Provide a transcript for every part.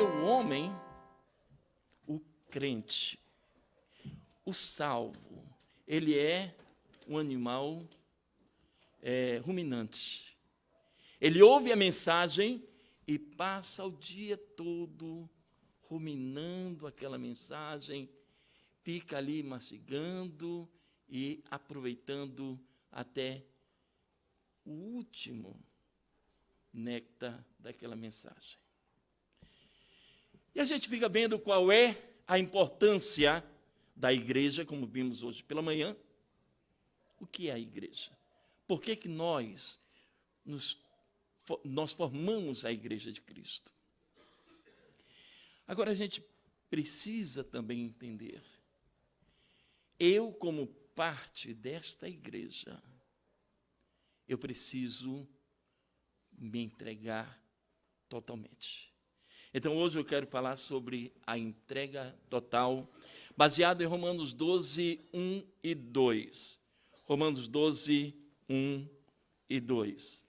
o homem, o crente, o salvo, ele é um animal ruminante. Ele ouve a mensagem e passa o dia todo ruminando aquela mensagem, fica ali mastigando e aproveitando até o último néctar daquela mensagem. E a gente fica vendo qual é a importância da igreja, como vimos hoje pela manhã. O que é a igreja? Por que nós formamos a igreja de Cristo? Agora a gente precisa também entender, eu como parte desta igreja, eu preciso me entregar totalmente. Então hoje eu quero falar sobre a entrega total, baseado em Romanos 12, 1 e 2. Romanos 12, 1 e 2.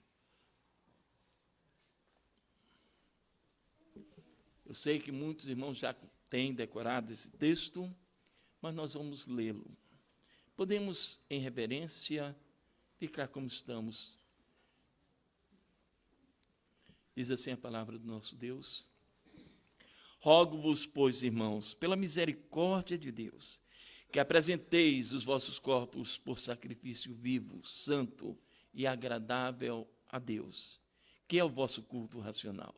Eu sei que muitos irmãos já têm decorado esse texto, mas nós vamos lê-lo. Podemos, em reverência, ficar como estamos. Diz assim a palavra do nosso Deus. Rogo-vos, pois, irmãos, pela misericórdia de Deus, que apresenteis os vossos corpos por sacrifício vivo, santo e agradável a Deus, que é o vosso culto racional.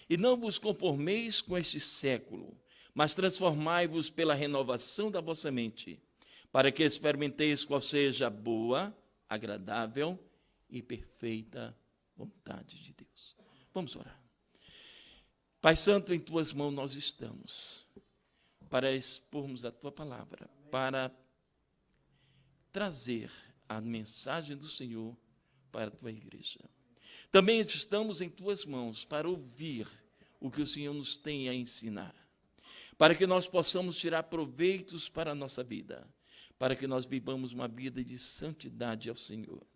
E não vos conformeis com este século, mas transformai-vos pela renovação da vossa mente, para que experimenteis qual seja a boa, agradável e perfeita vontade de Deus. Vamos orar. Pai Santo, em tuas mãos nós estamos, para expormos a tua palavra, para trazer a mensagem do Senhor para a tua igreja. Também estamos em tuas mãos para ouvir o que o Senhor nos tem a ensinar, para que nós possamos tirar proveitos para a nossa vida, para que nós vivamos uma vida de santidade ao Senhor.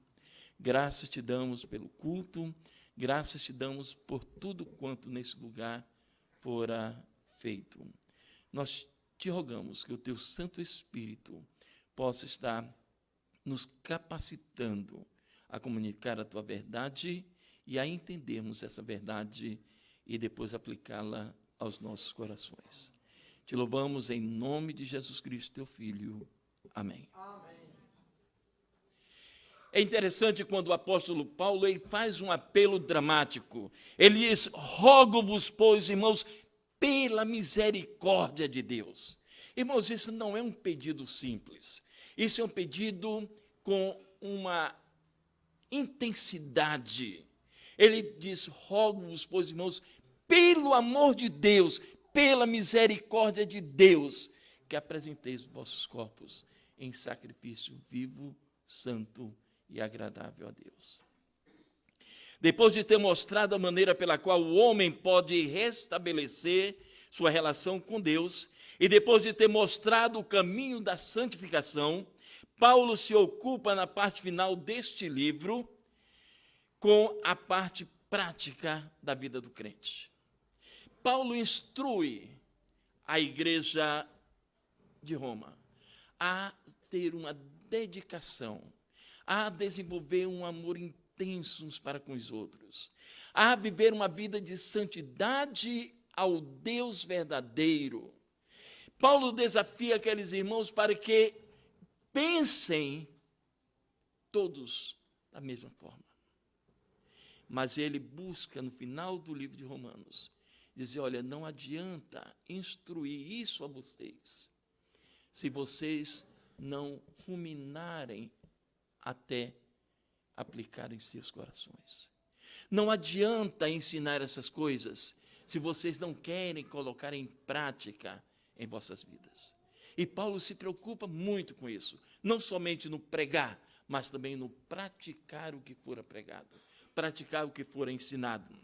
Graças te damos pelo culto, graças te damos por tudo quanto nesse lugar fora feito. Nós te rogamos que o teu Santo Espírito possa estar nos capacitando a comunicar a tua verdade e a entendermos essa verdade e depois aplicá-la aos nossos corações. Te louvamos em nome de Jesus Cristo, teu Filho. Amém. Amém. É interessante quando o apóstolo Paulo ele faz um apelo dramático. Ele diz, rogo-vos, pois, irmãos, pela misericórdia de Deus. Irmãos, isso não é um pedido simples. Isso é um pedido com uma intensidade. Ele diz, rogo-vos, pois, irmãos, pelo amor de Deus, pela misericórdia de Deus, que apresenteis os vossos corpos em sacrifício vivo, santo e agradável a Deus. Depois de ter mostrado a maneira pela qual o homem pode restabelecer sua relação com Deus, e depois de ter mostrado o caminho da santificação, Paulo se ocupa na parte final deste livro com a parte prática da vida do crente. Paulo instrui a igreja de Roma a ter uma dedicação, a desenvolver um amor intenso uns para com os outros, a viver uma vida de santidade ao Deus verdadeiro. Paulo desafia aqueles irmãos para que pensem todos da mesma forma. Mas ele busca, no final do livro de Romanos, dizer, olha, não adianta instruir isso a vocês, se vocês não ruminarem até aplicar em seus corações. Não adianta ensinar essas coisas se vocês não querem colocar em prática em vossas vidas. E Paulo se preocupa muito com isso, não somente no pregar, mas também no praticar o que fora pregado, praticar o que fora ensinado.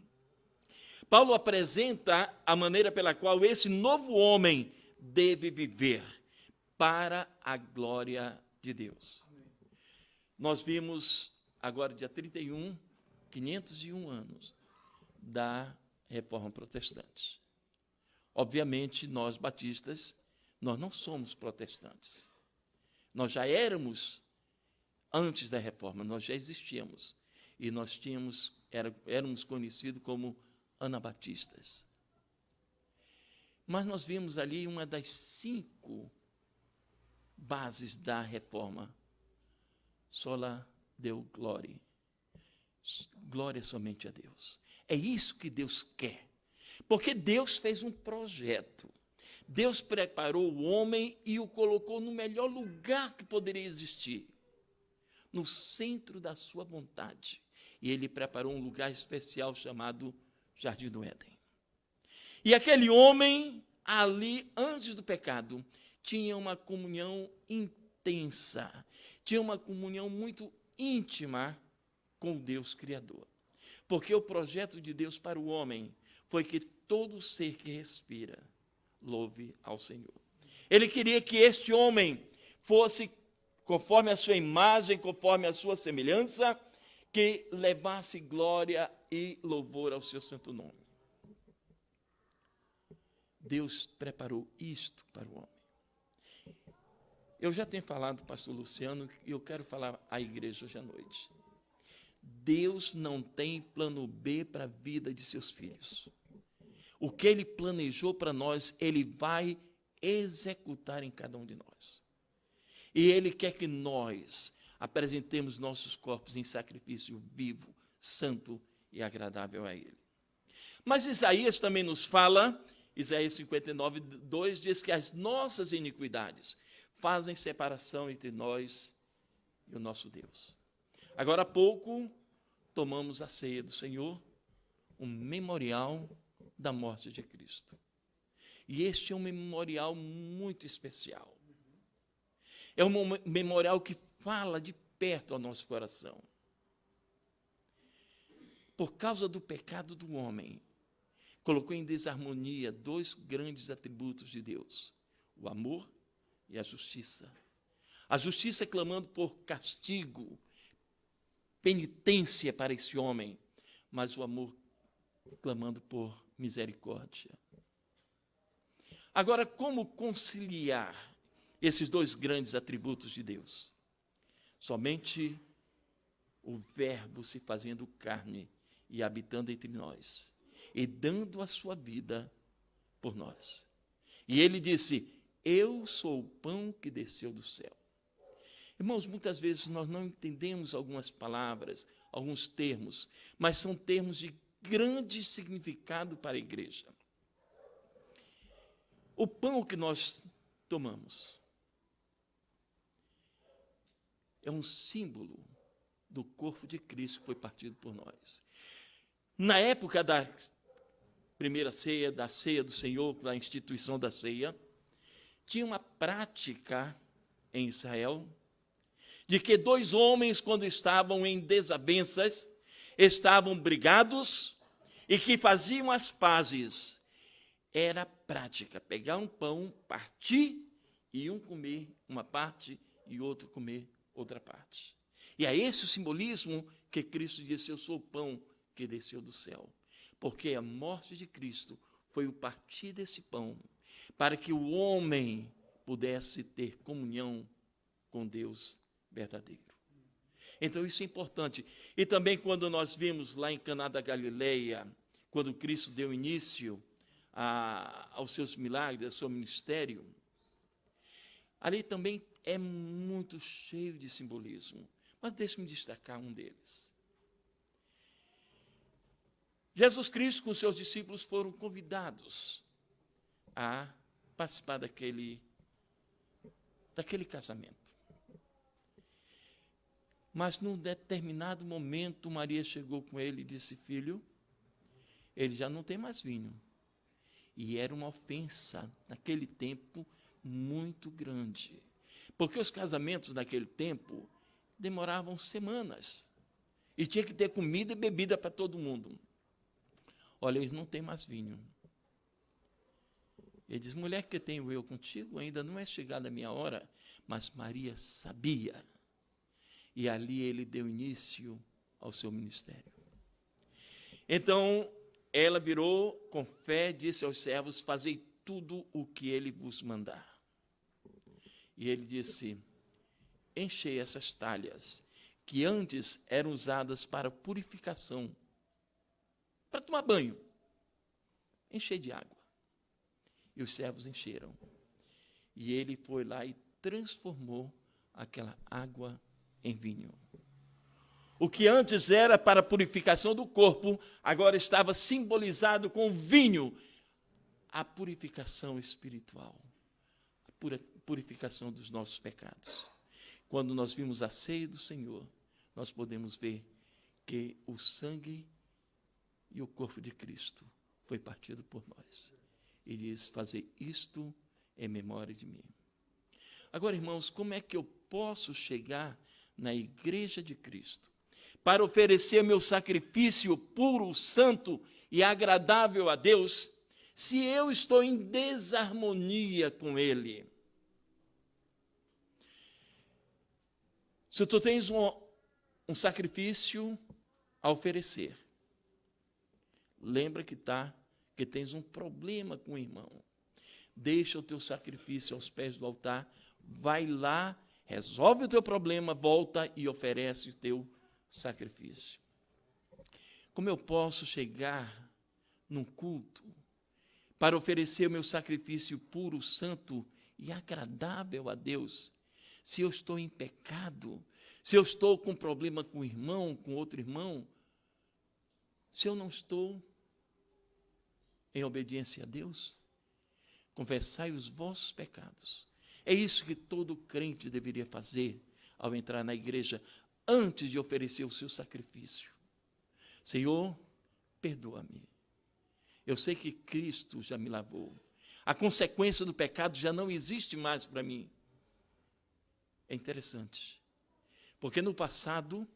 Paulo apresenta a maneira pela qual esse novo homem deve viver para a glória de Deus. Nós vimos agora, dia 31, 501 anos da Reforma Protestante. Obviamente, nós batistas, nós não somos protestantes. Nós já éramos, antes da reforma, nós já existíamos. E nós éramos conhecidos como anabatistas. Mas nós vimos ali uma das 5 bases da reforma. Sola Deo Gloria. Glória somente a Deus. É isso que Deus quer. Porque Deus fez um projeto. Deus preparou o homem e o colocou no melhor lugar que poderia existir. No centro da sua vontade. E ele preparou um lugar especial chamado Jardim do Éden. E aquele homem, ali, antes do pecado, tinha uma comunhão intensa. Tinha uma comunhão muito íntima com o Deus Criador. Porque o projeto de Deus para o homem foi que todo ser que respira louve ao Senhor. Ele queria que este homem fosse conforme a sua imagem, conforme a sua semelhança, que levasse glória e louvor ao seu santo nome. Deus preparou isto para o homem. Eu já tenho falado, pastor Luciano, e eu quero falar à igreja hoje à noite. Deus não tem plano B para a vida de seus filhos. O que Ele planejou para nós, Ele vai executar em cada um de nós. E Ele quer que nós apresentemos nossos corpos em sacrifício vivo, santo e agradável a Ele. Mas Isaías também nos fala, Isaías 59, 2, diz que as nossas iniquidades fazem separação entre nós e o nosso Deus. Agora há pouco, tomamos a ceia do Senhor, um memorial da morte de Cristo. E este é um memorial muito especial. É um memorial que fala de perto ao nosso coração. Por causa do pecado do homem, colocou em desarmonia 2 grandes atributos de Deus: o amor e a justiça. A justiça clamando por castigo, penitência para esse homem, mas o amor clamando por misericórdia. Agora, como conciliar esses 2 grandes atributos de Deus? Somente o Verbo se fazendo carne e habitando entre nós, e dando a sua vida por nós. E ele disse: eu sou o pão que desceu do céu. Irmãos, muitas vezes nós não entendemos algumas palavras, alguns termos, mas são termos de grande significado para a igreja. O pão que nós tomamos é um símbolo do corpo de Cristo que foi partido por nós. Na época da primeira ceia, da ceia do Senhor, da instituição da ceia, tinha uma prática em Israel de que 2 homens, quando estavam em desavenças, estavam brigados e que faziam as pazes. Era prática pegar um pão, partir e um comer uma parte e outro comer outra parte. E é esse o simbolismo que Cristo disse: eu sou o pão que desceu do céu. Porque a morte de Cristo foi o partir desse pão para que o homem pudesse ter comunhão com Deus verdadeiro. Então isso é importante. E também quando nós vimos lá em Caná da Galileia, quando Cristo deu início aos seus milagres, ao seu ministério, ali também é muito cheio de simbolismo. Mas deixe-me destacar um deles. Jesus Cristo com seus discípulos foram convidados a participar daquele casamento. Mas num determinado momento, Maria chegou com ele e disse: filho, ele já não tem mais vinho. E era uma ofensa, naquele tempo, muito grande. Porque os casamentos naquele tempo demoravam semanas. E tinha que ter comida e bebida para todo mundo. Olha, eles não têm mais vinho. Ele diz: mulher, que tenho eu contigo? Ainda não é chegada a minha hora. Mas Maria sabia. E ali ele deu início ao seu ministério. Então, ela virou com fé, disse aos servos: fazei tudo o que ele vos mandar. E ele disse: enchei essas talhas, que antes eram usadas para purificação, para tomar banho. Enchei de água. E os servos encheram. E ele foi lá e transformou aquela água em vinho. O que antes era para a purificação do corpo, agora estava simbolizado com vinho, a purificação espiritual, a purificação dos nossos pecados. Quando nós vimos a ceia do Senhor, nós podemos ver que o sangue e o corpo de Cristo foi partido por nós. E diz: fazer isto em memória de mim. Agora, irmãos, como é que eu posso chegar na igreja de Cristo para oferecer meu sacrifício puro, santo e agradável a Deus, se eu estou em desarmonia com Ele? Se tu tens um sacrifício a oferecer, lembra que tens um problema com o irmão. Deixa o teu sacrifício aos pés do altar, vai lá, resolve o teu problema, volta e oferece o teu sacrifício. Como eu posso chegar num culto para oferecer o meu sacrifício puro, santo e agradável a Deus, se eu estou em pecado, se eu estou com problema com o irmão, com outro irmão, se eu não estou em obediência a Deus? Confessai os vossos pecados. É isso que todo crente deveria fazer ao entrar na igreja, antes de oferecer o seu sacrifício. Senhor, perdoa-me. Eu sei que Cristo já me lavou. A consequência do pecado já não existe mais para mim. É interessante, porque no passado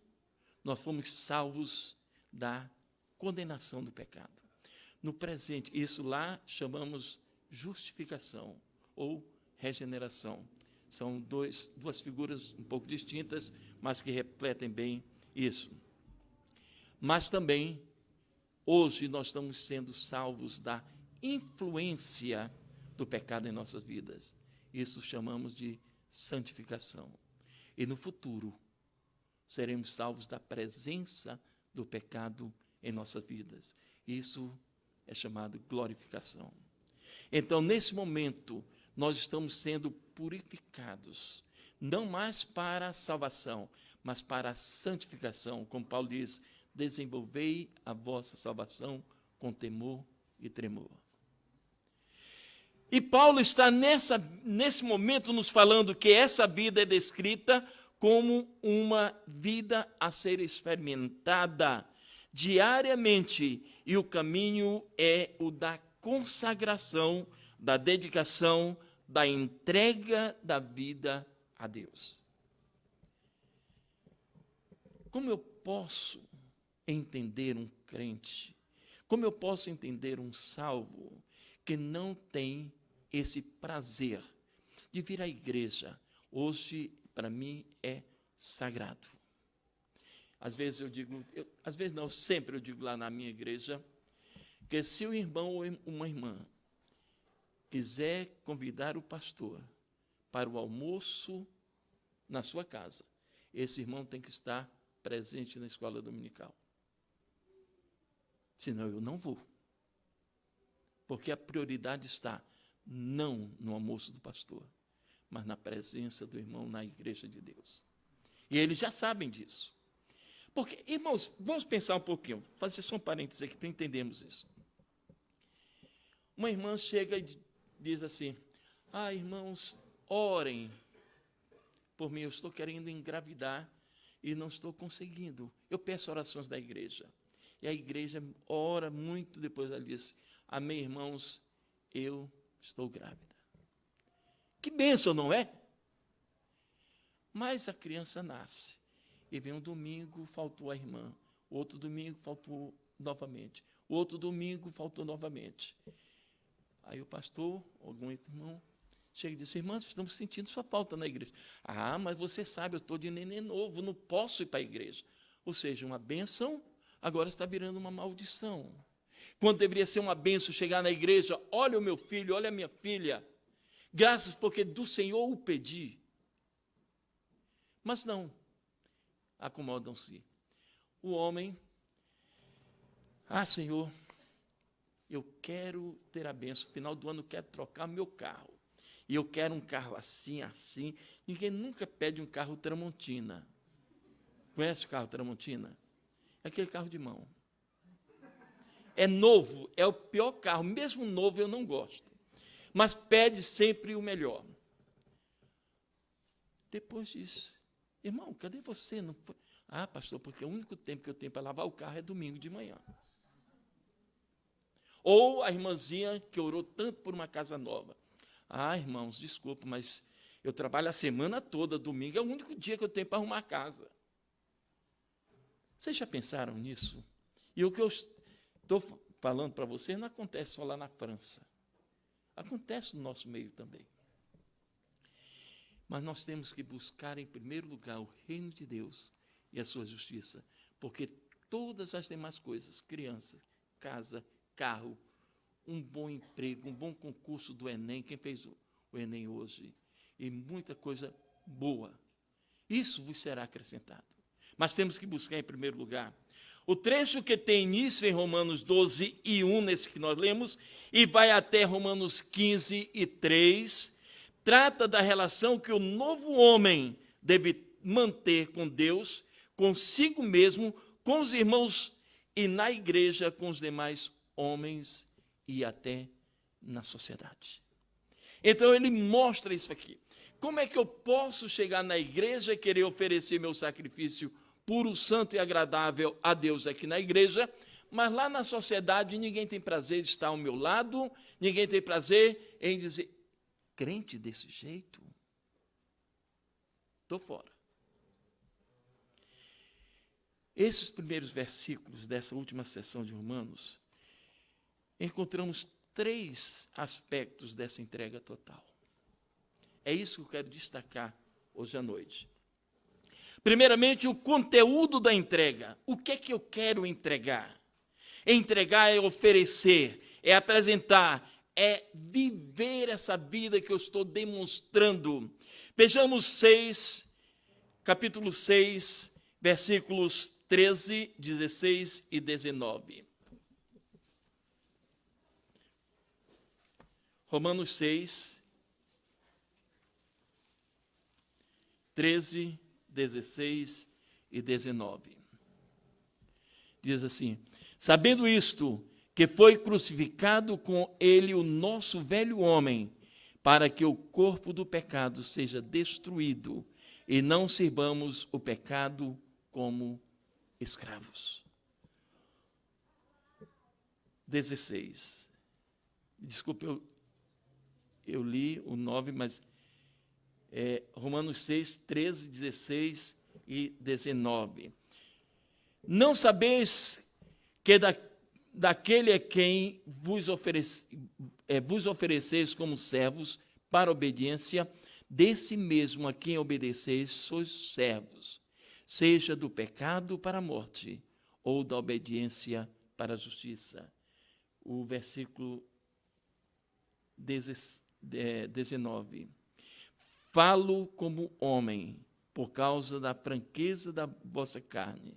nós fomos salvos da condenação do pecado. No presente, isso lá chamamos justificação ou regeneração. São duas figuras um pouco distintas, mas que refletem bem isso. Mas também, hoje, nós estamos sendo salvos da influência do pecado em nossas vidas. Isso chamamos de santificação. E no futuro, seremos salvos da presença do pecado em nossas vidas. Isso é chamado glorificação. Então, nesse momento, nós estamos sendo purificados, não mais para a salvação, mas para a santificação. Como Paulo diz: desenvolvei a vossa salvação com temor e tremor. E Paulo está nesse momento nos falando que essa vida é descrita como uma vida a ser experimentada diariamente, e o caminho é o da consagração, da dedicação, da entrega da vida a Deus. Como eu posso entender um crente? Como eu posso entender um salvo que não tem esse prazer de vir à igreja? Hoje, para mim, é sagrado. Às vezes eu digo, às vezes não, sempre eu digo lá na minha igreja, que se o irmão ou uma irmã quiser convidar o pastor para o almoço na sua casa, esse irmão tem que estar presente na escola dominical. Senão eu não vou. Porque a prioridade está não no almoço do pastor, mas na presença do irmão na igreja de Deus. E eles já sabem disso. Porque, irmãos, vamos pensar um pouquinho, fazer só um parênteses aqui para entendermos isso. Uma irmã chega e diz assim: irmãos, orem por mim, eu estou querendo engravidar e não estou conseguindo. Eu peço orações da igreja. E a igreja ora muito, depois ela diz: amém, irmãos, eu estou grávida. Que bênção, não é? Mas a criança nasce, e vem um domingo, faltou a irmã, outro domingo faltou novamente, outro domingo faltou novamente. Aí o pastor, algum irmão, chega e diz: irmãs, estamos sentindo sua falta na igreja. Mas você sabe, eu estou de neném novo, não posso ir para a igreja. Ou seja, uma bênção agora está virando uma maldição. Quando deveria ser uma bênção chegar na igreja, olha o meu filho, olha a minha filha, graças porque do Senhor o pedi. Mas não, acomodam-se. O homem, Senhor, eu quero ter a bênção, no final do ano eu quero trocar meu carro. E eu quero um carro assim, assim. Ninguém nunca pede um carro Tramontina. Conhece o carro Tramontina? É aquele carro de mão. É novo, é o pior carro. Mesmo novo eu não gosto. Mas pede sempre o melhor. Depois diz, irmão, cadê você? Não foi? Pastor, porque o único tempo que eu tenho para lavar o carro é domingo de manhã. Ou a irmãzinha que orou tanto por uma casa nova. Irmãos, desculpa, mas eu trabalho a semana toda, domingo é o único dia que eu tenho para arrumar a casa. Vocês já pensaram nisso? E o que eu estou falando para vocês não acontece só lá na França. Acontece no nosso meio também. Mas nós temos que buscar em primeiro lugar o reino de Deus e a sua justiça, porque todas as demais coisas, crianças, casa, carro, um bom emprego, um bom concurso do Enem, quem fez o Enem hoje, e muita coisa boa, isso vos será acrescentado. Mas temos que buscar em primeiro lugar. O trecho que tem início em Romanos 12 e 1, nesse que nós lemos, e vai até Romanos 15 e 3, trata da relação que o novo homem deve manter com Deus, consigo mesmo, com os irmãos e na igreja com os demais homens e até na sociedade. Então ele mostra isso aqui. Como é que eu posso chegar na igreja e querer oferecer meu sacrifício puro, santo e agradável a Deus aqui na igreja, mas lá na sociedade ninguém tem prazer de estar ao meu lado, ninguém tem prazer em dizer, crente desse jeito? Estou fora. Esses primeiros versículos dessa última sessão de Romanos, encontramos 3 aspectos dessa entrega total. É isso que eu quero destacar hoje à noite. Primeiramente, o conteúdo da entrega. O que é que eu quero entregar? Entregar é oferecer, é apresentar, é viver essa vida que eu estou demonstrando. Vejamos capítulo 6, versículos 13, 16 e 19. Romanos 6, 13, 16 e 19. Diz assim, sabendo isto, que foi crucificado com ele o nosso velho homem, para que o corpo do pecado seja destruído, e não sirvamos o pecado como escravos. 16. Desculpe, eu li o 9, mas Romanos 6, 13, 16 e 19. Não sabeis que daquele é quem vos ofereceis como servos para obediência, desse mesmo a quem obedeceis sois servos, seja do pecado para a morte, ou da obediência para a justiça. O versículo 19. Falo como homem, por causa da franqueza da vossa carne.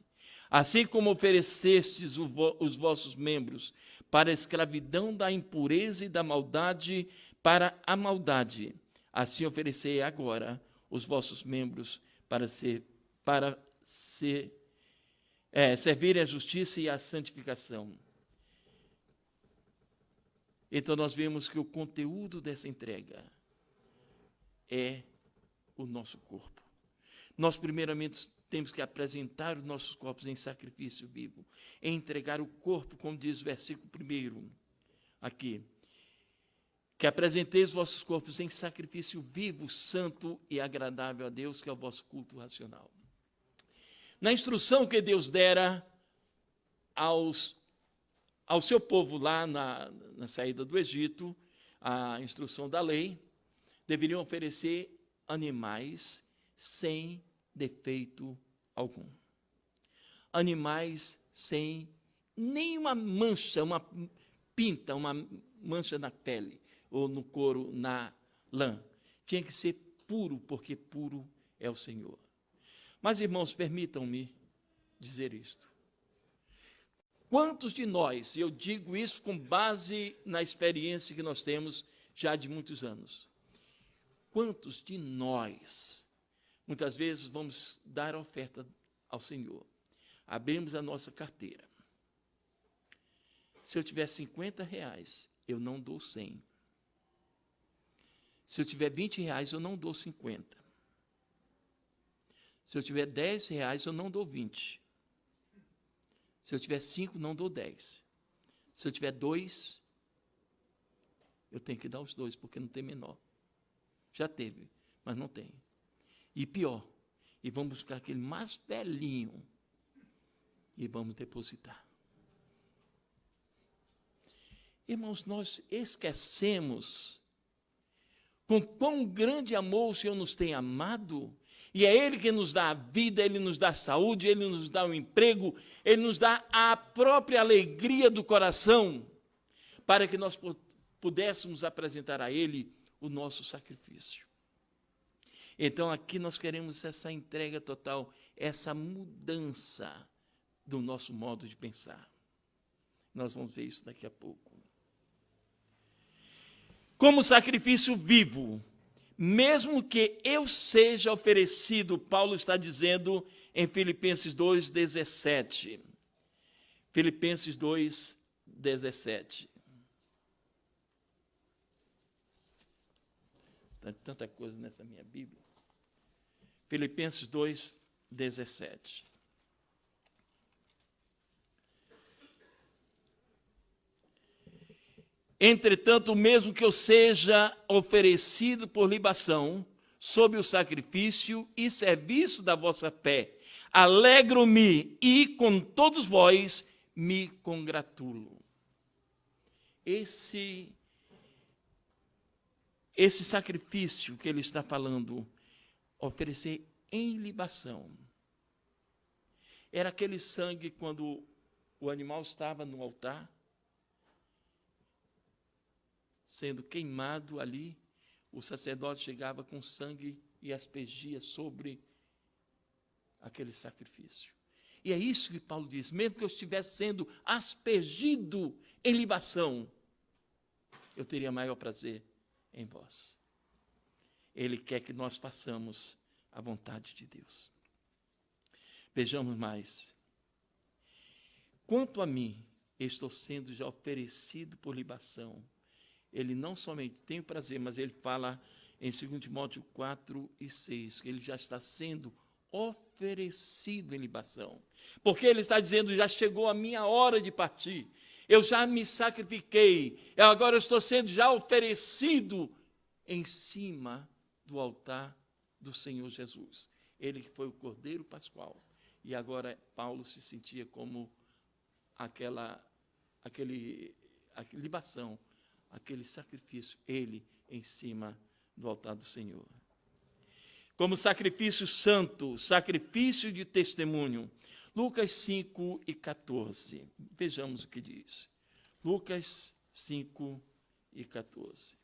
Assim como oferecestes os vossos membros para a escravidão da impureza e da maldade para a maldade, assim oferecei agora os vossos membros para servir a justiça e a santificação. Então nós vemos que o conteúdo dessa entrega é o nosso corpo. Nós, primeiramente, temos que apresentar os nossos corpos em sacrifício vivo, entregar o corpo, como diz o versículo 1 aqui, que apresenteis os vossos corpos em sacrifício vivo, santo e agradável a Deus, que é o vosso culto racional. Na instrução que Deus dera ao seu povo lá na saída do Egito, a instrução da lei, deveriam oferecer animais sem defeito algum. Animais sem nem uma mancha, uma pinta, uma mancha na pele, ou no couro, na lã. Tinha que ser puro, porque puro é o Senhor. Mas, irmãos, permitam-me dizer isto. Quantos de nós, e eu digo isso com base na experiência que nós temos já de muitos anos, quantos de nós, muitas vezes, vamos dar oferta ao Senhor, abrimos a nossa carteira. Se eu tiver 50 reais, eu não dou 100. Se eu tiver 20 reais, eu não dou 50. Se eu tiver 10 reais, eu não dou 20. Se eu tiver 5, não dou 10. Se eu tiver 2, eu tenho que dar os 2, porque não tem menor. Já teve, mas não tem. E pior, e vamos buscar aquele mais velhinho e vamos depositar. Irmãos, nós esquecemos com quão grande amor o Senhor nos tem amado, e é Ele que nos dá a vida, Ele nos dá a saúde, Ele nos dá o emprego, Ele nos dá a própria alegria do coração, para que nós pudéssemos apresentar a Ele o nosso sacrifício. Então, aqui nós queremos essa entrega total, essa mudança do nosso modo de pensar. Nós vamos ver isso daqui a pouco. Como sacrifício vivo, mesmo que eu seja oferecido, Paulo está dizendo em Filipenses 2:17. Filipenses 2:17. Tem tanta coisa nessa minha Bíblia. Filipenses 2:17. Entretanto, mesmo que eu seja oferecido por libação, sob o sacrifício e serviço da vossa fé, alegro-me e com todos vós me congratulo. Esse sacrifício que ele está falando, oferecer em libação, era aquele sangue quando o animal estava no altar, sendo queimado ali, o sacerdote chegava com sangue e aspergia sobre aquele sacrifício. E é isso que Paulo diz, mesmo que eu estivesse sendo aspergido em libação, eu teria maior prazer em vós. Ele quer que nós façamos a vontade de Deus. Vejamos mais. Quanto a mim, estou sendo já oferecido por libação. Ele não somente tem o prazer, mas ele fala em 2 Timóteo 4:6, que ele já está sendo oferecido em libação. Porque ele está dizendo, já chegou a minha hora de partir. Eu já me sacrifiquei. Agora eu estou sendo já oferecido em cima do altar do Senhor Jesus. Ele que foi o Cordeiro Pascual. E agora Paulo se sentia como aquela libação, aquele sacrifício, ele em cima do altar do Senhor. Como sacrifício santo, sacrifício de testemunho. Lucas 5:14. Vejamos o que diz. Lucas 5:14.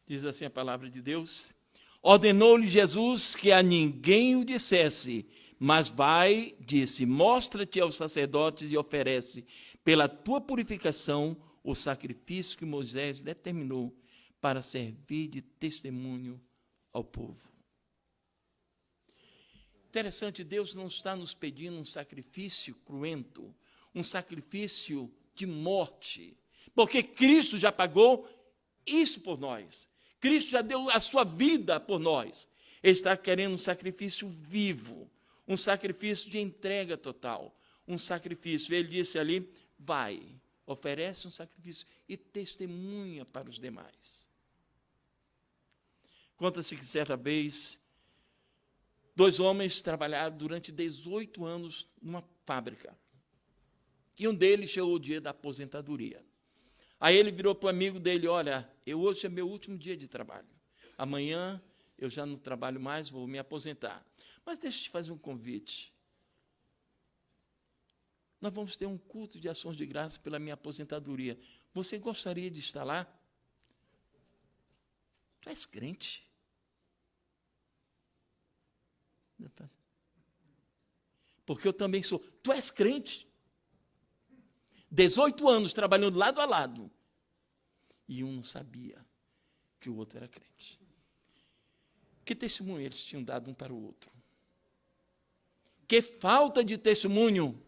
Diz assim a palavra de Deus. Ordenou-lhe Jesus que a ninguém o dissesse, mas vai, disse, mostra-te aos sacerdotes e oferece, pela tua purificação, o sacrifício que Moisés determinou para servir de testemunho ao povo. Interessante, Deus não está nos pedindo um sacrifício cruento, um sacrifício de morte, porque Cristo já pagou isso por nós. Cristo já deu a sua vida por nós. Ele está querendo um sacrifício vivo, um sacrifício de entrega total, um sacrifício. Ele disse ali, vai, oferece um sacrifício e testemunha para os demais. Conta-se que certa vez, 2 homens trabalharam durante 18 anos numa fábrica. E um deles chegou o dia da aposentadoria. Aí ele virou para o amigo dele, olha, hoje é meu último dia de trabalho. Amanhã eu já não trabalho mais, vou me aposentar. Mas deixa eu te fazer um convite. Nós vamos ter um culto de ações de graça pela minha aposentadoria. Você gostaria de estar lá? Tu és crente? Porque eu também sou. Tu és crente? 18 anos trabalhando lado a lado. E um não sabia que o outro era crente. Que testemunho eles tinham dado um para o outro? Que falta de testemunho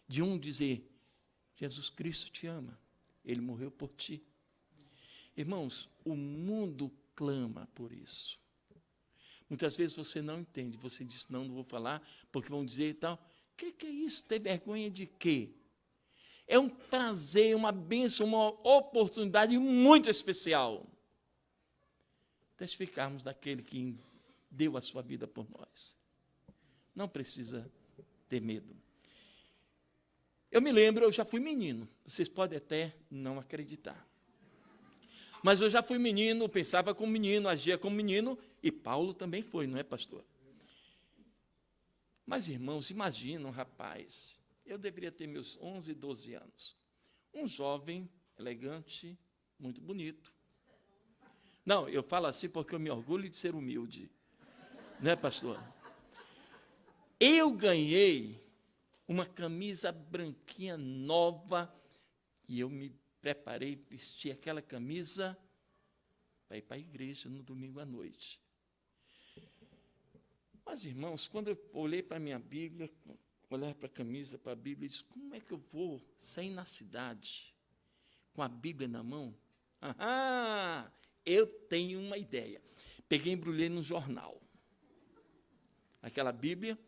de um dizer, Jesus Cristo te ama, Ele morreu por ti. Irmãos, o mundo clama por isso. Muitas vezes você não entende, você diz, não vou falar, porque vão dizer e tal. O que é isso? Ter vergonha de quê? É um prazer, uma bênção, uma oportunidade muito especial. Testificarmos daquele que deu a sua vida por nós. Não precisa ter medo. Eu me lembro, eu já fui menino. Vocês podem até não acreditar. Mas eu já fui menino, pensava como menino, agia como menino, e Paulo também foi, não é, pastor? Mas, irmãos, imaginam, rapaz, eu deveria ter meus 11, 12 anos. Um jovem, elegante, muito bonito. Não, eu falo assim porque eu me orgulho de ser humilde. Não é, pastor? Eu ganhei uma camisa branquinha nova e eu me preparei, vesti aquela camisa para ir para a igreja no domingo à noite. Mas, irmãos, quando eu olhei para a minha Bíblia, olhar para a camisa, para a Bíblia, e disse, como é que eu vou sair na cidade com a Bíblia na mão? Eu tenho uma ideia. Peguei e embrulhei num jornal. Aquela Bíblia,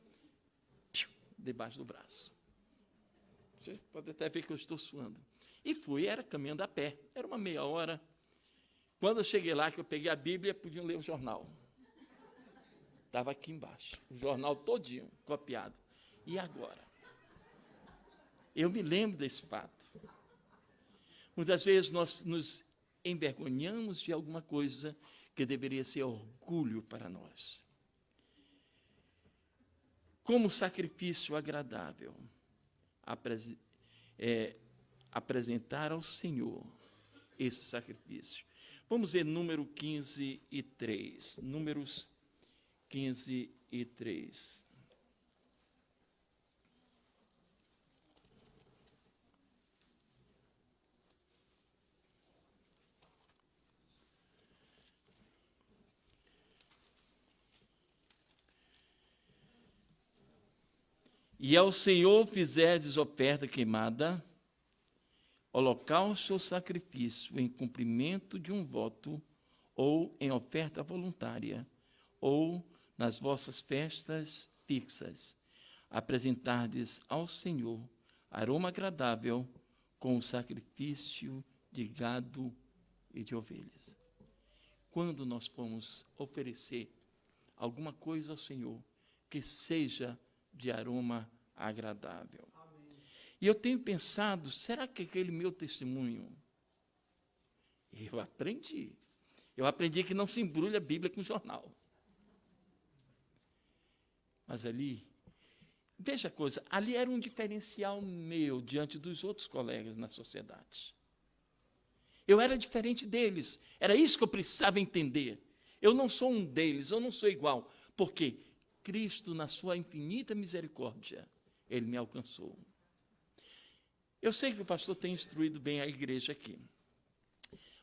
debaixo do braço. Vocês podem até ver que eu estou suando. E fui, era caminhando a pé, era uma meia hora. Quando eu cheguei lá, que eu peguei a Bíblia, podiam ler o jornal. Estava aqui embaixo, o jornal todinho, copiado. E agora? Eu me lembro desse fato. Muitas vezes nós nos envergonhamos de alguma coisa que deveria ser orgulho para nós. Como sacrifício agradável, apresentar ao Senhor esse sacrifício. Vamos ver número 15 e 3. Números 15 e 3. E ao Senhor fizerdes oferta queimada, holocausto ou sacrifício em cumprimento de um voto, ou em oferta voluntária, ou nas vossas festas fixas, apresentardes ao Senhor aroma agradável com o sacrifício de gado e de ovelhas. Quando nós formos oferecer alguma coisa ao Senhor, que seja de aroma agradável. Amém. E eu tenho pensado, será que aquele meu testemunho, eu aprendi que não se embrulha a Bíblia com jornal. Mas ali, veja a coisa, ali era um diferencial meu diante dos outros colegas na sociedade. Eu era diferente deles, era isso que eu precisava entender. Eu não sou um deles, eu não sou igual, porque Cristo, na sua infinita misericórdia, Ele me alcançou. Eu sei que o pastor tem instruído bem a igreja aqui.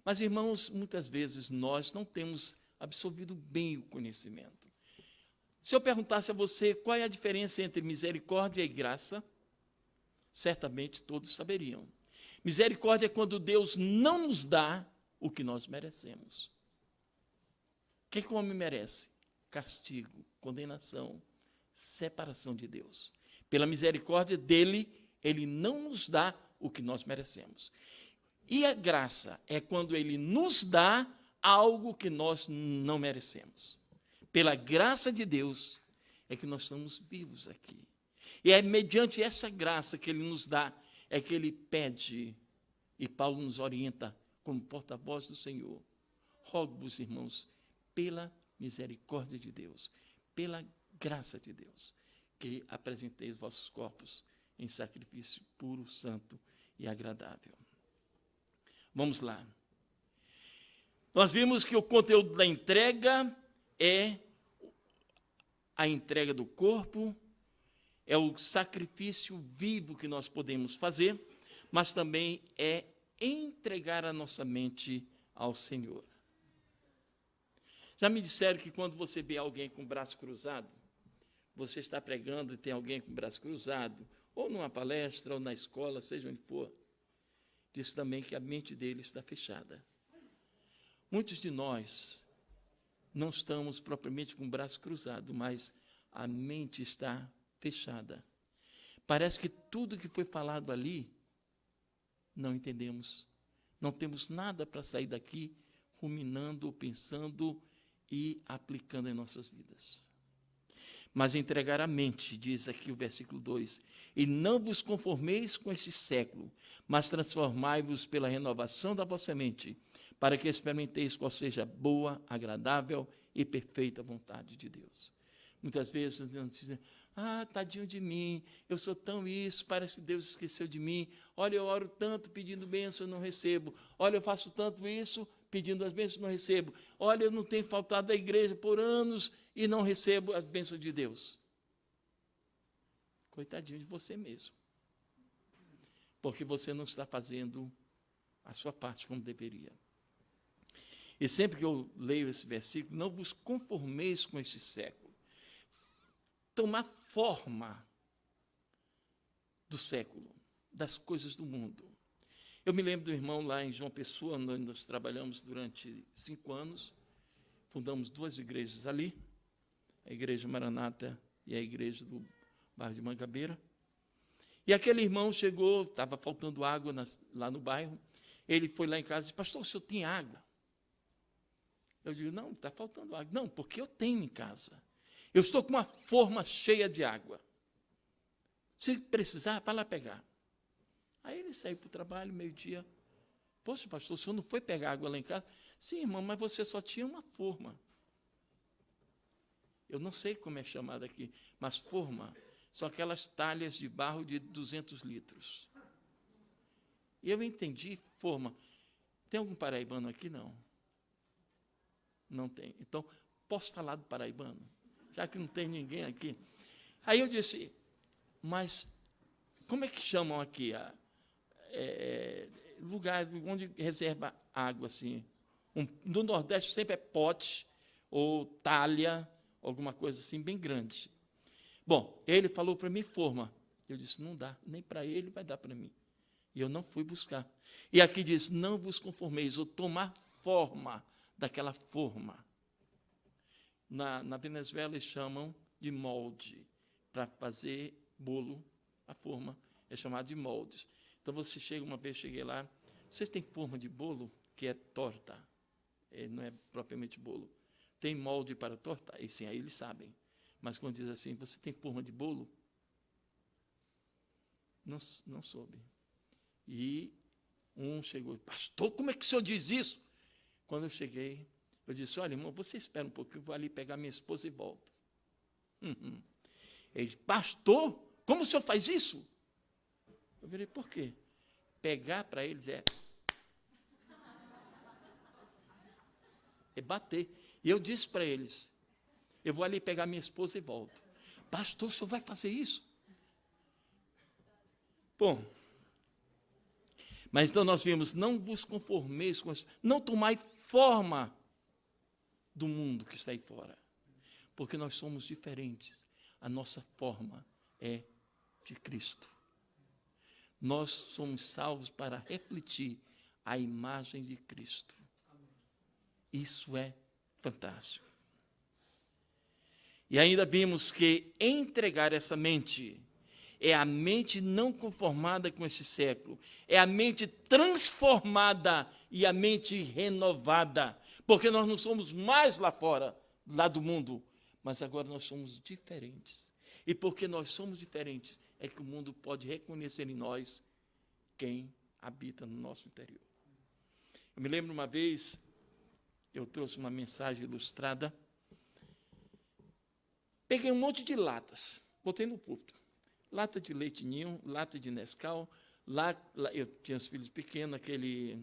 Mas, irmãos, muitas vezes nós não temos absorvido bem o conhecimento. Se eu perguntasse a você qual é a diferença entre misericórdia e graça, certamente todos saberiam. Misericórdia é quando Deus não nos dá o que nós merecemos. O que o homem merece? Castigo, condenação, separação de Deus. Pela misericórdia dele, ele não nos dá o que nós merecemos. E a graça é quando ele nos dá algo que nós não merecemos. Pela graça de Deus é que nós estamos vivos aqui. E é mediante essa graça que ele nos dá, é que ele pede E Paulo nos orienta como porta-voz do Senhor. Rogo-vos, irmãos, pela misericórdia de Deus, pela graça de Deus, que apresenteis os vossos corpos em sacrifício puro, santo e agradável. Vamos lá. Nós vimos que o conteúdo da entrega é a entrega do corpo, é o sacrifício vivo que nós podemos fazer, mas também é entregar a nossa mente ao Senhor. Já me disseram que quando você vê alguém com o braço cruzado, você está pregando e tem alguém com o braço cruzado, ou numa palestra, ou na escola, seja onde for, diz também que a mente dele está fechada. Muitos de nós não estamos propriamente com o braço cruzado, mas a mente está fechada. Parece que tudo que foi falado ali, não entendemos. Não temos nada para sair daqui ruminando, pensando e aplicando em nossas vidas. Mas entregar a mente, diz aqui o versículo 2, e não vos conformeis com este século, mas transformai-vos pela renovação da vossa mente, para que experimenteis qual seja a boa, agradável e perfeita vontade de Deus. Muitas vezes nós dizemos, tadinho de mim, eu sou tão isso, parece que Deus esqueceu de mim. Olha, eu oro tanto pedindo bênção, eu não recebo. Olha, eu faço tanto isso, pedindo as bênçãos, não recebo. Olha, eu não tenho faltado à igreja por anos e não recebo as bênçãos de Deus. Coitadinho de você mesmo. Porque você não está fazendo a sua parte como deveria. E sempre que eu leio esse versículo, não vos conformeis com este século. Tomar forma do século, das coisas do mundo. Eu me lembro do irmão lá em João Pessoa, onde nós trabalhamos durante 5 anos, fundamos 2 igrejas ali, a Igreja Maranata e a Igreja do bairro de Mangabeira. E aquele irmão chegou, estava faltando água lá no bairro, ele foi lá em casa e disse, pastor, o senhor tem água? Eu digo, não, está faltando água. Não, porque eu tenho em casa. Eu estou com uma forma cheia de água. Se precisar, vai lá pegar. Aí ele saiu para o trabalho, meio-dia. Poxa, pastor, o senhor não foi pegar água lá em casa? Sim, irmão, mas você só tinha uma forma. Eu não sei como é chamada aqui, mas forma são aquelas talhas de barro de 200 litros. E eu entendi forma. Tem algum paraibano aqui? Não. Não tem. Então, posso falar do paraibano? Já que não tem ninguém aqui. Aí eu disse, mas como é que chamam aqui? Lugar onde reserva água, assim. No Nordeste sempre é pote ou talha, alguma coisa assim, bem grande. Bom, ele falou para mim forma. Eu disse, não dá, nem para ele vai dar para mim. E eu não fui buscar. E aqui diz, não vos conformeis, ou tomar forma daquela forma. Na Venezuela eles chamam de molde. Para fazer bolo, a forma é chamada de moldes. Então você chega, uma vez cheguei lá, vocês têm forma de bolo que é torta, não é propriamente bolo. Tem molde para torta? E sim, aí eles sabem. Mas quando diz assim, você tem forma de bolo? Não soube. E um chegou, pastor, como é que o senhor diz isso? Quando eu cheguei, eu disse, olha, irmão, você espera um pouquinho, eu vou ali pegar minha esposa e volto. Ele disse, pastor, como o senhor faz isso? Eu virei, por quê? Pegar para eles é bater. E eu disse para eles, eu vou ali pegar minha esposa e volto. Pastor, o senhor vai fazer isso? Bom, mas então nós vimos, não vos conformeis com isso, não tomai forma do mundo que está aí fora, porque nós somos diferentes. A nossa forma é de Cristo. Nós somos salvos para refletir a imagem de Cristo. Isso é fantástico. E ainda vimos que entregar essa mente é a mente não conformada com esse século, é a mente transformada e a mente renovada, porque nós não somos mais lá fora, lá do mundo, mas agora nós somos diferentes. E porque nós somos diferentes, é que o mundo pode reconhecer em nós quem habita no nosso interior. Eu me lembro uma vez, eu trouxe uma mensagem ilustrada, peguei um monte de latas, botei no púlpito. Lata de leite ninho, lata de Nescau, eu tinha os filhos pequenos, aquele...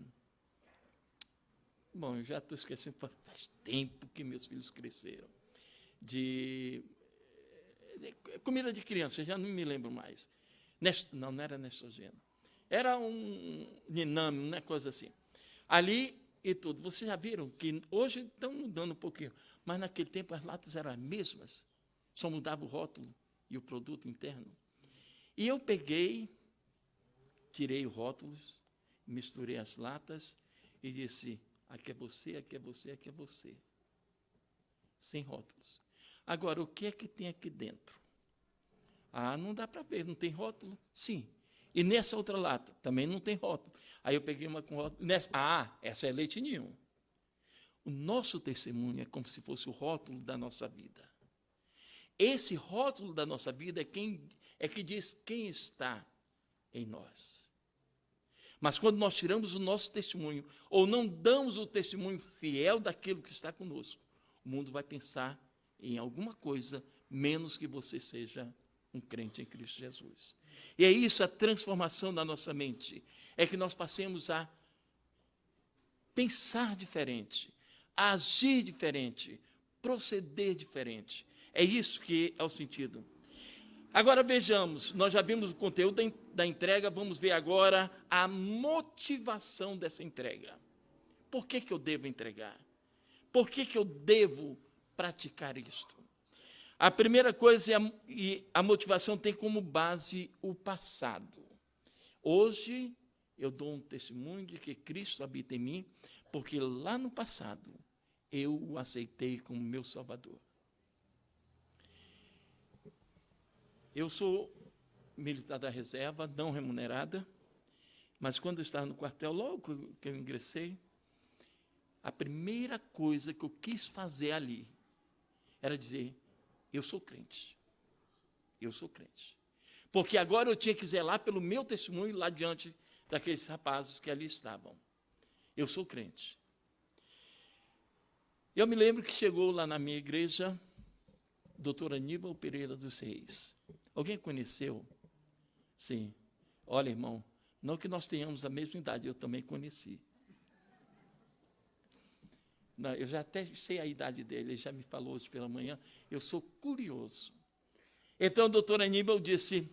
Bom, eu já estou esquecendo, faz tempo que meus filhos cresceram. De comida de criança, já não me lembro mais. Não era Nestrogena. Era um Niname, uma coisa assim. Ali e tudo. Vocês já viram que hoje estão mudando um pouquinho, mas naquele tempo as latas eram as mesmas, só mudava o rótulo e o produto interno. E eu peguei, tirei os rótulos, misturei as latas e disse, aqui é você, aqui é você, aqui é você. Sem rótulos. Agora, o que é que tem aqui dentro? Ah, não dá para ver, não tem rótulo? Sim. E nessa outra lata, também não tem rótulo. Aí eu peguei uma com rótulo. Essa é leite ninho. O nosso testemunho é como se fosse o rótulo da nossa vida. Esse rótulo da nossa vida é que diz quem está em nós. Mas quando nós tiramos o nosso testemunho, ou não damos o testemunho fiel daquilo que está conosco, o mundo vai pensar em alguma coisa, menos que você seja um crente em Cristo Jesus. E é isso a transformação da nossa mente, é que nós passemos a pensar diferente, a agir diferente, proceder diferente. É isso que é o sentido. Agora vejamos, nós já vimos o conteúdo da entrega, vamos ver agora a motivação dessa entrega. Por que eu devo entregar? Por que eu devo praticar isto? A primeira coisa, a motivação tem como base o passado. Hoje, eu dou um testemunho de que Cristo habita em mim, porque lá no passado, eu o aceitei como meu Salvador. Eu sou militar da reserva, não remunerada, mas quando eu estava no quartel, logo que eu ingressei, a primeira coisa que eu quis fazer ali era dizer, eu sou crente. Eu sou crente. Porque agora eu tinha que zelar pelo meu testemunho lá diante daqueles rapazes que ali estavam. Eu sou crente. Eu me lembro que chegou lá na minha igreja, Dr. Aníbal Pereira dos Reis. Alguém conheceu? Sim. Olha, irmão, não que nós tenhamos a mesma idade, eu também conheci. Não, eu já até sei a idade dele, ele já me falou hoje pela manhã, eu sou curioso. Então, o doutor Aníbal disse,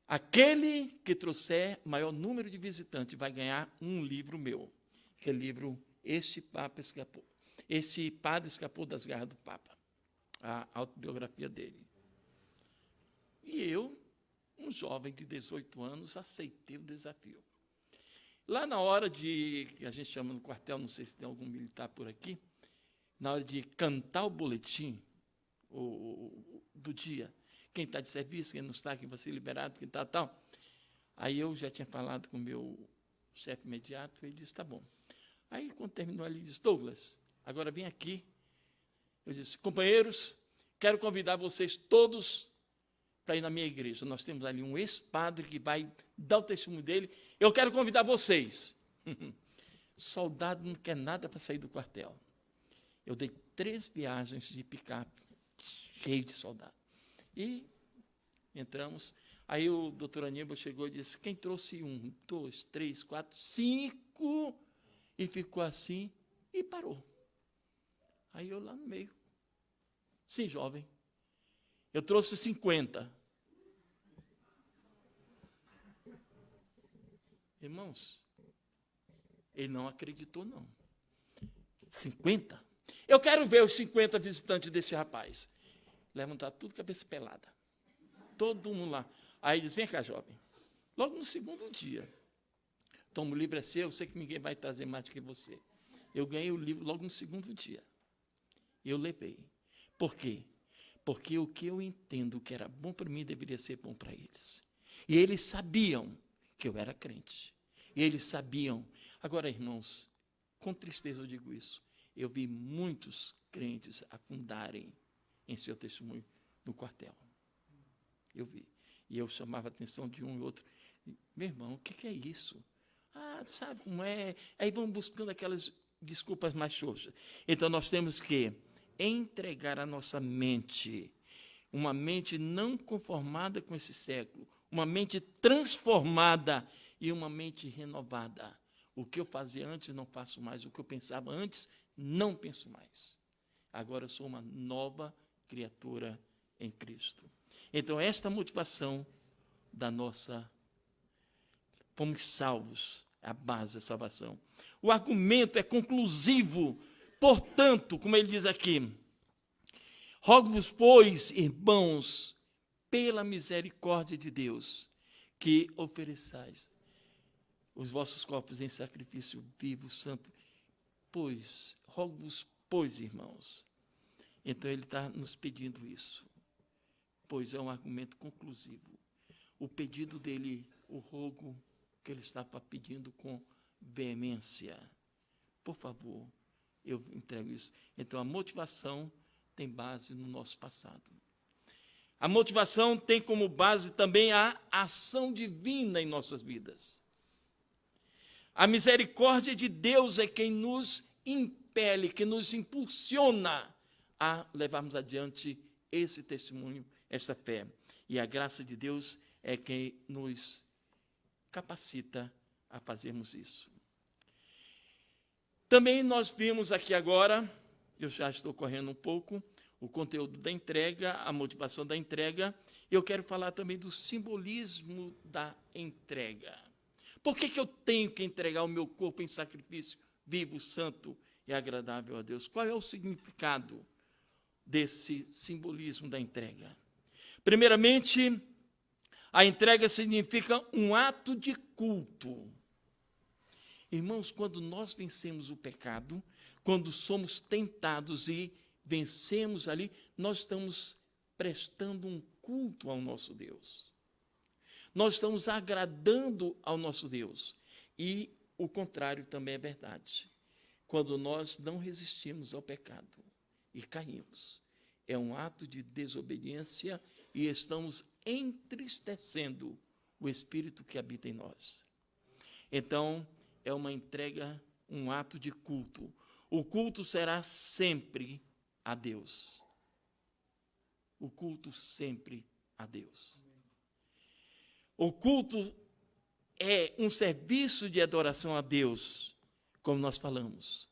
aquele que trouxer maior número de visitantes vai ganhar um livro meu, que é o livro Este Padre Escapou das Garras do Papa, a autobiografia dele. E eu, um jovem de 18 anos, aceitei o desafio. Lá na hora que a gente chama no quartel, não sei se tem algum militar por aqui, na hora de cantar o boletim do dia, quem está de serviço, quem não está, quem vai ser liberado, quem está tal. Aí eu já tinha falado com o meu chefe imediato, ele disse, tá bom. Aí, quando terminou, ele disse, Douglas, agora vem aqui. Eu disse, companheiros, quero convidar vocês todos para ir na minha igreja. Nós temos ali um ex-padre que vai dar o testemunho dele. Eu quero convidar vocês. Soldado não quer nada para sair do quartel. Eu dei 3 viagens de picape, cheio de soldado. E entramos. Aí o doutor Aníbal chegou e disse, quem trouxe 1, 2, 3, 4, 5? E ficou assim e parou. Aí eu lá no meio. Sim, jovem. Eu trouxe 50. Irmãos, ele não acreditou, não. 50? Eu quero ver os 50 visitantes desse rapaz. Levantar tudo cabeça pelada. Todo mundo lá. Aí diz, vem cá, jovem. Logo no segundo dia. Toma, o livro é seu, eu sei que ninguém vai trazer mais do que você. Eu ganhei o livro logo no segundo dia. Eu levei. Por quê? Porque o que eu entendo que era bom para mim deveria ser bom para eles. E eles sabiam que eu era crente. E eles sabiam. Agora, irmãos, com tristeza eu digo isso, eu vi muitos crentes afundarem em seu testemunho no quartel. Eu vi. E eu chamava a atenção de um e outro. Meu irmão, o que é isso? Ah, sabe como é? Aí vão buscando aquelas desculpas mais xoxas. Então, nós temos que entregar a nossa mente, uma mente não conformada com esse século, uma mente transformada e uma mente renovada. O que eu fazia antes, não faço mais. O que eu pensava antes, não penso mais. Agora eu sou uma nova criatura em Cristo. Então, esta motivação da nossa... Fomos salvos, é a base da salvação. O argumento é conclusivo. Portanto, como ele diz aqui, rogo-vos, pois, irmãos, pela misericórdia de Deus, que ofereçais os vossos corpos em sacrifício vivo, santo. Pois, rogo-vos, pois, irmãos. Então, ele está nos pedindo isso. Pois é um argumento conclusivo. O pedido dele, o rogo que ele estava pedindo com veemência. Por favor, eu entrego isso. Então, a motivação tem base no nosso passado. A motivação tem como base também a ação divina em nossas vidas. A misericórdia de Deus é quem nos impele, que nos impulsiona a levarmos adiante esse testemunho, essa fé. E a graça de Deus é quem nos capacita a fazermos isso. Também nós vimos aqui agora, eu já estou correndo um pouco, o conteúdo da entrega, a motivação da entrega. Eu quero falar também do simbolismo da entrega. Por que eu tenho que entregar o meu corpo em sacrifício vivo, santo e agradável a Deus? Qual é o significado desse simbolismo da entrega? Primeiramente, a entrega significa um ato de culto. Irmãos, quando nós vencemos o pecado, quando somos tentados e vencemos ali, nós estamos prestando um culto ao nosso Deus. Nós estamos agradando ao nosso Deus. E o contrário também é verdade. Quando nós não resistimos ao pecado e caímos, é um ato de desobediência e estamos entristecendo o Espírito que habita em nós. Então, é uma entrega, um ato de culto. O culto será sempre a Deus. O culto sempre a Deus. O culto é um serviço de adoração a Deus, como nós falamos.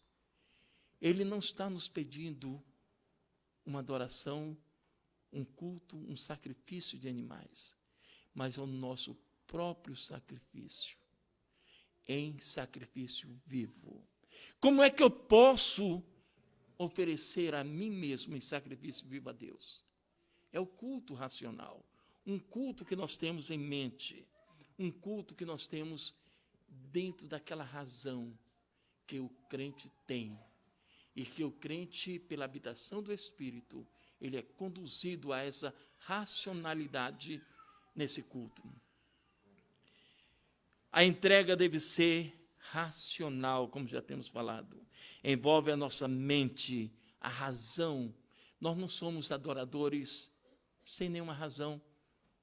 Ele não está nos pedindo uma adoração, um culto, um sacrifício de animais, mas é o nosso próprio sacrifício, em sacrifício vivo. Como é que eu posso oferecer a mim mesmo em sacrifício vivo a Deus? É o culto racional, um culto que nós temos em mente, um culto que nós temos dentro daquela razão que o crente tem, e que o crente, pela habitação do Espírito, ele é conduzido a essa racionalidade nesse culto. A entrega deve ser racional, como já temos falado. Envolve a nossa mente, a razão. Nós não somos adoradores sem nenhuma razão.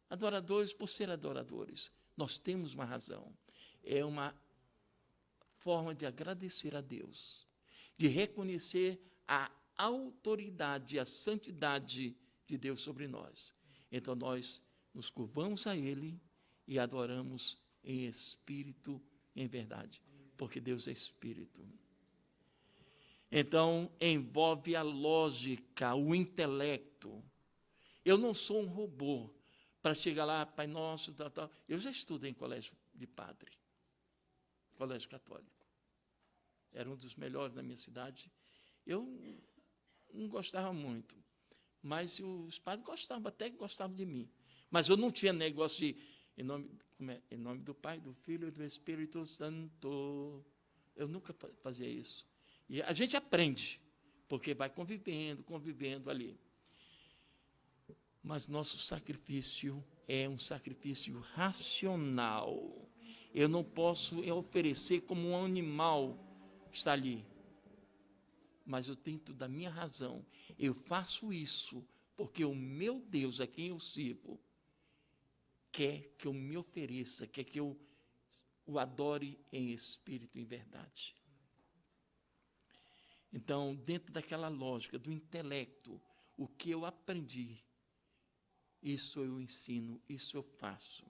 Adoradores por ser adoradores. Nós temos uma razão. É uma forma de agradecer a Deus, de reconhecer a autoridade, a santidade de Deus sobre nós. Então, nós nos curvamos a Ele e adoramos em espírito e em verdade, porque Deus é espírito. Então, envolve a lógica, o intelecto. Eu não sou um robô para chegar lá, Pai Nosso, tal, tal. Eu já estudei em colégio de padre, colégio católico. Era um dos melhores da minha cidade. Eu não gostava muito, mas os padres gostavam, até que gostavam de mim. Mas eu não tinha negócio de, em nome do Pai, do Filho e do Espírito Santo. Eu nunca fazia isso. E a gente aprende, porque vai convivendo ali. Mas nosso sacrifício é um sacrifício racional. Eu não posso oferecer como um animal que está ali. Mas eu dentro da minha razão, eu faço isso porque o meu Deus, a quem eu sirvo, quer que eu me ofereça, quer que eu o adore em espírito e em verdade. Então, dentro daquela lógica do intelecto, o que eu aprendi, isso eu ensino, isso eu faço.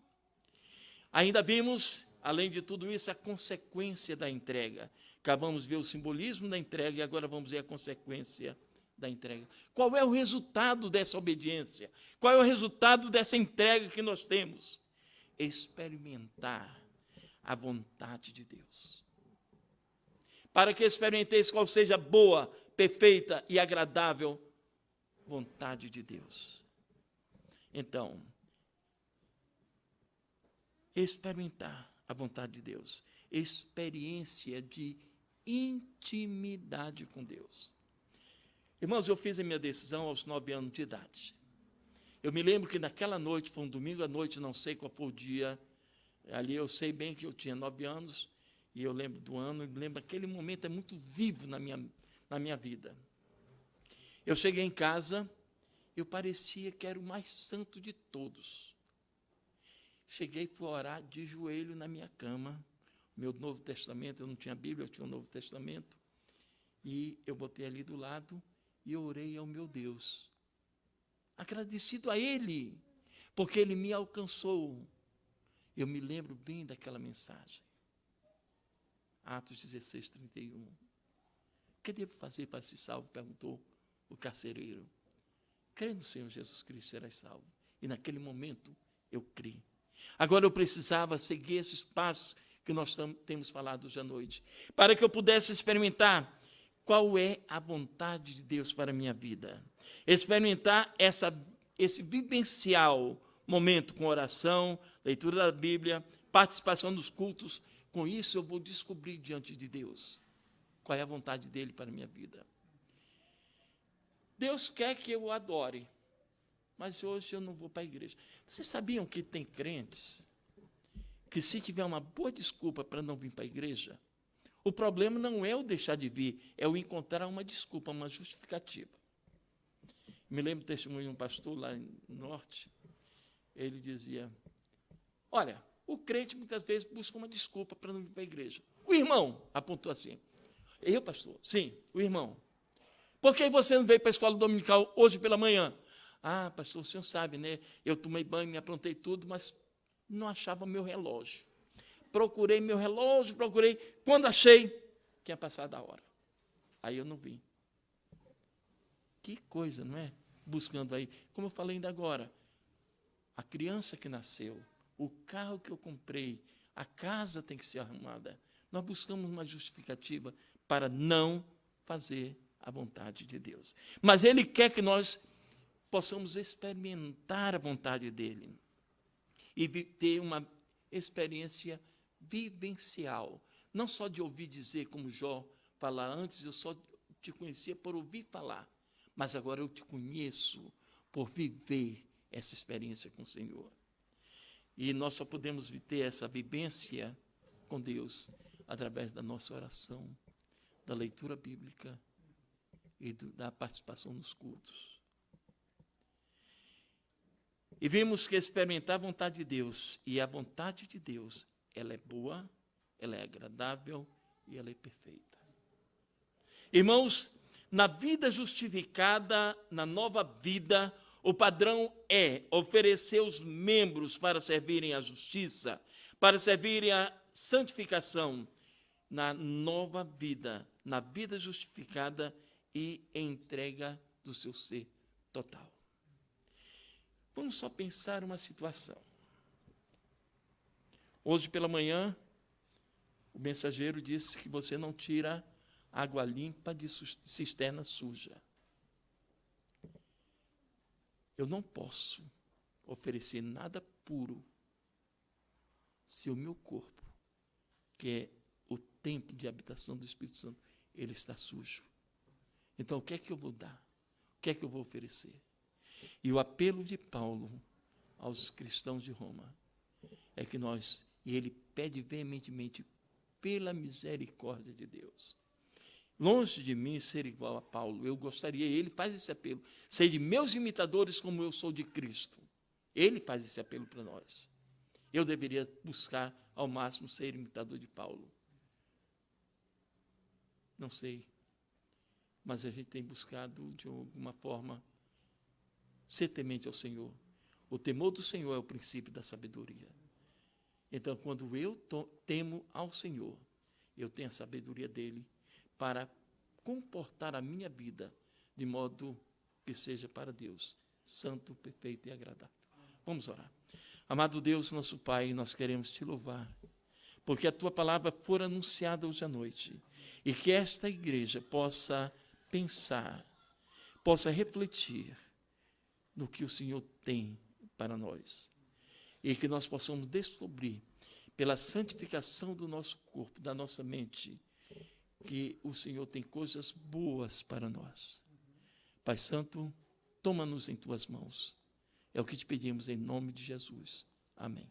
Ainda vimos, além de tudo isso, a consequência da entrega. Acabamos de ver o simbolismo da entrega e agora vamos ver a consequência da entrega. Qual é o resultado dessa obediência? Qual é o resultado dessa entrega que nós temos? Experimentar a vontade de Deus. Para que experimenteis qual seja a boa, perfeita e agradável vontade de Deus. Então, experimentar a vontade de Deus. Experiência de intimidade com Deus. Irmãos, eu fiz a minha decisão aos 9 anos de idade. Eu me lembro que naquela noite, foi um domingo à noite, não sei qual foi o dia, ali eu sei bem que eu tinha 9 anos, e eu lembro do ano, me lembro aquele momento, é muito vivo na minha vida. Eu cheguei em casa, eu parecia que era o mais santo de todos. Cheguei e fui orar de joelho na minha cama, meu Novo Testamento, eu não tinha Bíblia, eu tinha o Novo Testamento, e eu botei ali do lado e orei ao meu Deus, agradecido a Ele, porque Ele me alcançou. Eu me lembro bem daquela mensagem. Atos 16, 31. O que devo fazer para ser salvo? Perguntou o carcereiro. Crê no Senhor Jesus Cristo, serás salvo. E naquele momento, eu criei. Agora eu precisava seguir esses passos que nós temos falado hoje à noite, para que eu pudesse experimentar qual é a vontade de Deus para a minha vida. Experimentar esse vivencial momento com oração, leitura da Bíblia, participação nos cultos. Com isso eu vou descobrir diante de Deus qual é a vontade dele para a minha vida. Deus quer que eu o adore, mas hoje eu não vou para a igreja. Vocês sabiam que tem crentes que, se tiver uma boa desculpa para não vir para a igreja, o problema não é o deixar de vir, é o encontrar uma desculpa, uma justificativa. Me lembro do testemunho de um pastor lá no norte. Ele dizia, olha, o crente muitas vezes busca uma desculpa para não vir para a igreja. O irmão apontou assim, eu, pastor? Sim, o irmão. Por que você não veio para a escola dominical hoje pela manhã? Ah, pastor, o senhor sabe, né? Eu tomei banho, me aprontei tudo, mas não achava meu relógio. Procurei meu relógio, procurei. Quando achei, tinha passado a hora. Aí eu não vim. Que coisa, não é? Buscando aí. Como eu falei ainda agora, a criança que nasceu, o carro que eu comprei, a casa tem que ser arrumada. Nós buscamos uma justificativa para não fazer a vontade de Deus. Mas Ele quer que nós possamos experimentar a vontade dEle e ter uma experiência vivencial, não só de ouvir dizer, como Jó falar, antes eu só te conhecia por ouvir falar, mas agora eu te conheço por viver essa experiência com o Senhor. E nós só podemos ter essa vivência com Deus através da nossa oração, da leitura bíblica e da participação nos cultos. E vimos que experimentar a vontade de Deus, e a vontade de Deus, ela é boa, ela é agradável e ela é perfeita. Irmãos, na vida justificada, na nova vida, o padrão é oferecer os membros para servirem à justiça, para servirem à santificação, na nova vida, na vida justificada e entrega do seu ser total. Vamos só pensar uma situação. Hoje pela manhã, o mensageiro disse que você não tira água limpa de cisterna suja. Eu não posso oferecer nada puro se o meu corpo, que é o templo de habitação do Espírito Santo, ele está sujo. Então, o que é que eu vou dar? O que é que eu vou oferecer? E o apelo de Paulo aos cristãos de Roma é que e ele pede veementemente pela misericórdia de Deus. Longe de mim ser igual a Paulo, eu gostaria, ele faz esse apelo, ser de meus imitadores como eu sou de Cristo. Ele faz esse apelo para nós. Eu deveria buscar ao máximo ser imitador de Paulo. Não sei. Mas a gente tem buscado, de alguma forma, ser temente ao Senhor. O temor do Senhor é o princípio da sabedoria. Então, quando eu temo ao Senhor, eu tenho a sabedoria dele para comportar a minha vida de modo que seja para Deus, santo, perfeito e agradável. Vamos orar. Amado Deus, nosso Pai, nós queremos te louvar, porque a tua palavra for anunciada hoje à noite, e que esta igreja possa pensar, possa refletir no que o Senhor tem para nós, e que nós possamos descobrir, pela santificação do nosso corpo, da nossa mente, que o Senhor tem coisas boas para nós. Pai Santo, toma-nos em tuas mãos. É o que te pedimos em nome de Jesus. Amém.